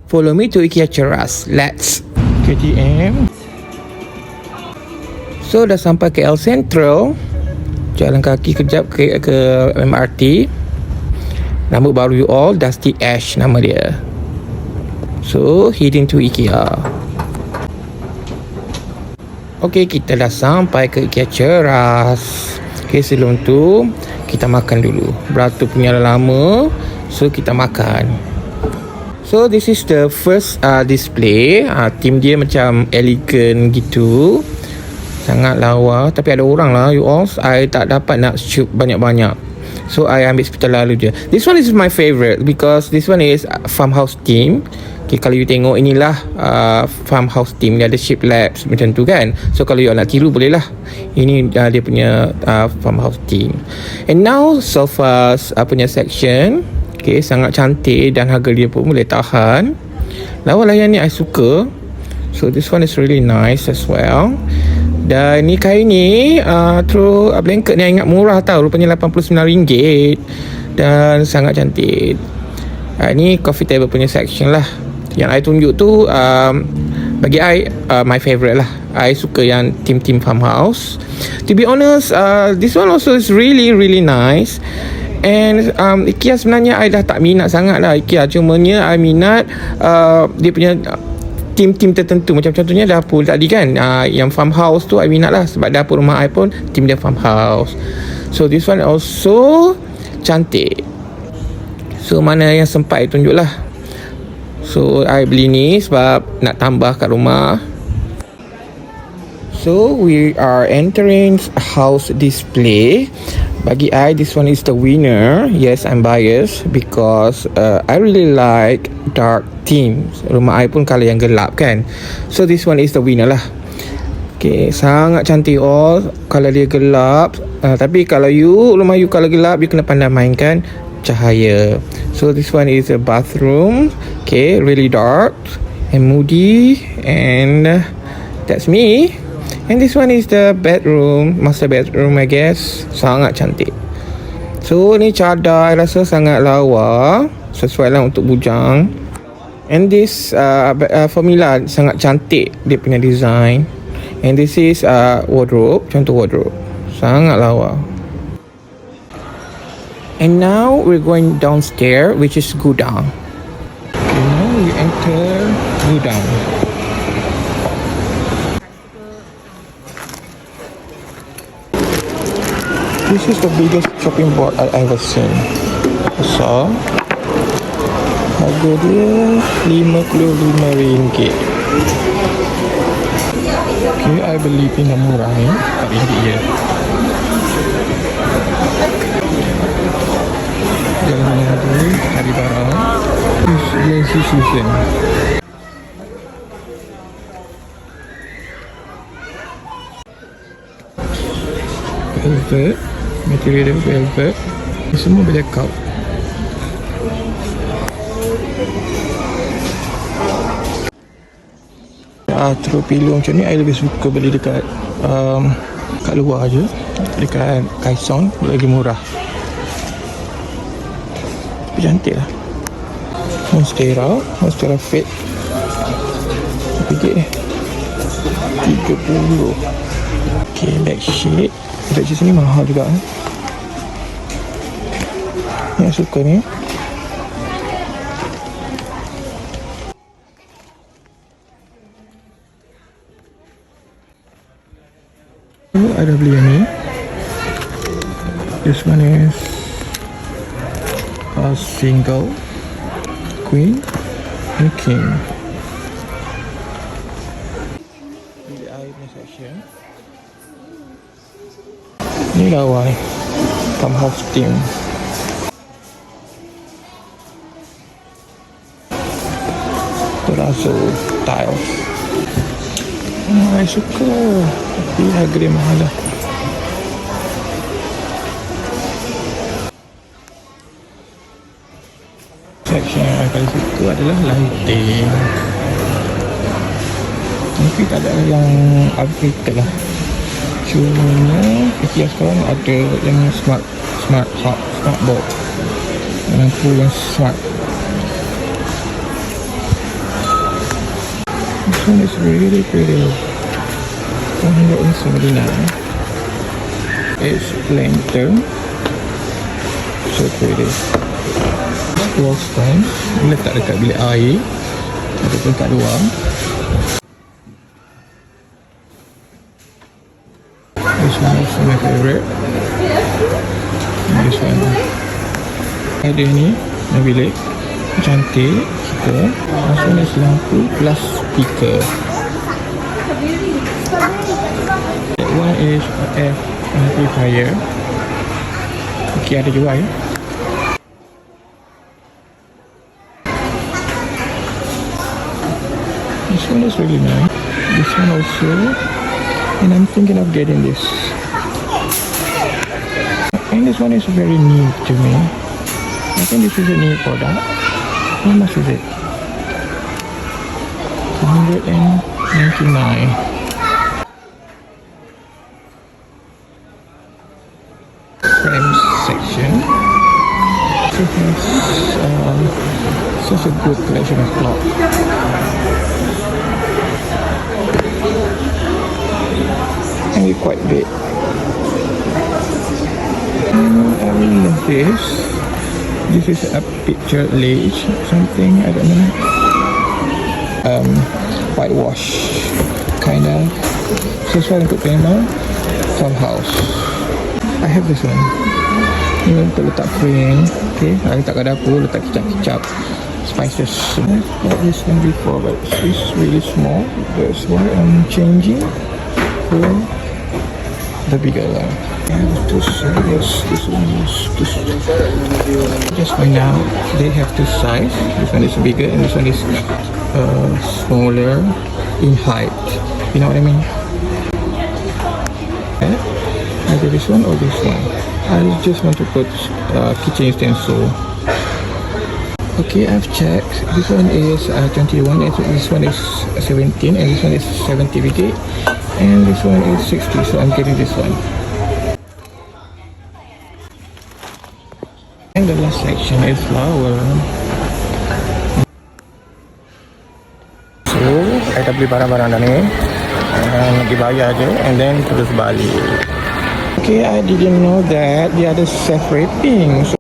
Follow me to IKEA Cheras. Let's. KTM. So dah sampai KL Central. Jalan kaki kejap ke MRT. Nama baru you all, Dusty Ash nama dia. So heading to IKEA. Okay, kita dah sampai ke IKEA Cheras. Okay, sebelum tu kita makan dulu. Beratur punya lama, so kita makan. So this is the first display. Theme dia macam elegant gitu. Sangat lawa. Tapi ada orang lah you all. I tak dapat nak shoot banyak-banyak, so I ambil sebentar lalu je. This one is my favourite because this one is farmhouse theme. Okay, kalau you tengok inilah farmhouse theme. Dia ada shape labs macam tu kan. So kalau you nak tiru boleh lah. Ini dia punya farmhouse theme. And now sofas punya section. Okay, sangat cantik dan harga dia pun boleh tahan. Lawa-layan ni I suka. So this one is really nice as well. Dan ni kain ni terus blanket ni I ingat murah tau. Rupanya RM89 dan sangat cantik. Ni coffee table punya section lah. Yang I tunjuk tu bagi I my favourite lah. I suka yang team farmhouse. To be honest, this one also is really really nice. And IKEA sebenarnya I dah tak minat sangat lah IKEA. Cumanya I minat dia punya tim tertentu. Macam contohnya dapur tadi kan, yang farmhouse tu I minat lah. Sebab dapur rumah I pun tim dia farmhouse. So this one also cantik. So mana yang sempat I tunjuk lah. So I beli ni sebab nak tambah kat rumah. So we are entering house display. Bagi I, this one is the winner. Yes, I'm biased because I really like dark themes. Rumah I pun colour yang gelap kan. So this one is the winner lah. Okay, sangat cantik all. Colour dia gelap. Tapi kalau rumah you colour gelap, you kena pandai mainkan cahaya. So this one is a bathroom. Okay, really dark and moody. And that's me. And this one is the bedroom, master bedroom I guess. Sangat cantik. So ni cadar I rasa sangat lawa. Sesuai lah untuk bujang. And this formula sangat cantik dia punya design. And this is wardrobe, contoh wardrobe. Sangat lawa. And now we're going downstairs, which is gudang. Okay, now we enter gudang. This is the biggest shopping mall I ever seen. So, harga dia RM55. Okay, I beli pindah murah ni, RM4 je. Jalan lagi, cari barang. This lazy Susan. Velvet. Material dia velvet. Ini semua blackout. Terus pilih macam ni I lebih suka beli dekat kat luar je. Dekat Kaisong lagi murah. Tapi cantik lah. Monstera Fit RM3 30. Okay, bedsheet sini mahal juga. Yang suka ni. Ada beli yang ni. This one is a single, queen and king. Bilik air punya section. Ni lawa ni, farmhouse theme. Terasa tiles. I suka, tapi harga dia mahal lah. Section yang I paling suka adalah lighting. Mungkin tak ada yang upgraded lah. Cumanya IKEA sekarang ada yang smart box, lampu yang smart. one is really pretty. 179. It's lantern. So pretty. Wall stand. Letak dekat bilik air ataupun kat luar. This one is my favorite. This one. Ada ni bilik cantik. Suka. This one is lampu plus speaker. That one is air amplifier. Okay, ada juga ya. This one is really nice. This one also. And I'm thinking of getting this. And this one is very new to me. I think this is a new product. How much is it? 199. Frames section. It has such a good collection of clock. And it's quite big. I really love this. This is a picture ledge, something, I don't know. Whitewash, kind of. Sesuai untuk tema farmhouse. I have this one. Ini untuk letak frame. Okay, I letak kat dapur, letak kicap-kicap, spices. I've got this one before, but it's really small. That's why I'm changing for the bigger one. I have two sizes. This one is this. Just find out they have two sizes. This one is bigger and this one is smaller in height. You know what I mean? Okay. Either this one or this one. I just want to put kitchen utensil. Okay, I've checked. This one is 21, and this one is 17, and this one is 70 ringgit, and this one is 60. So I'm getting this one. And the last section is flower. So, I dah beli barang-barang dah ni. Pergi bayar je, and then terus balik. Okay, I didn't know that dia ada self-wrapping. So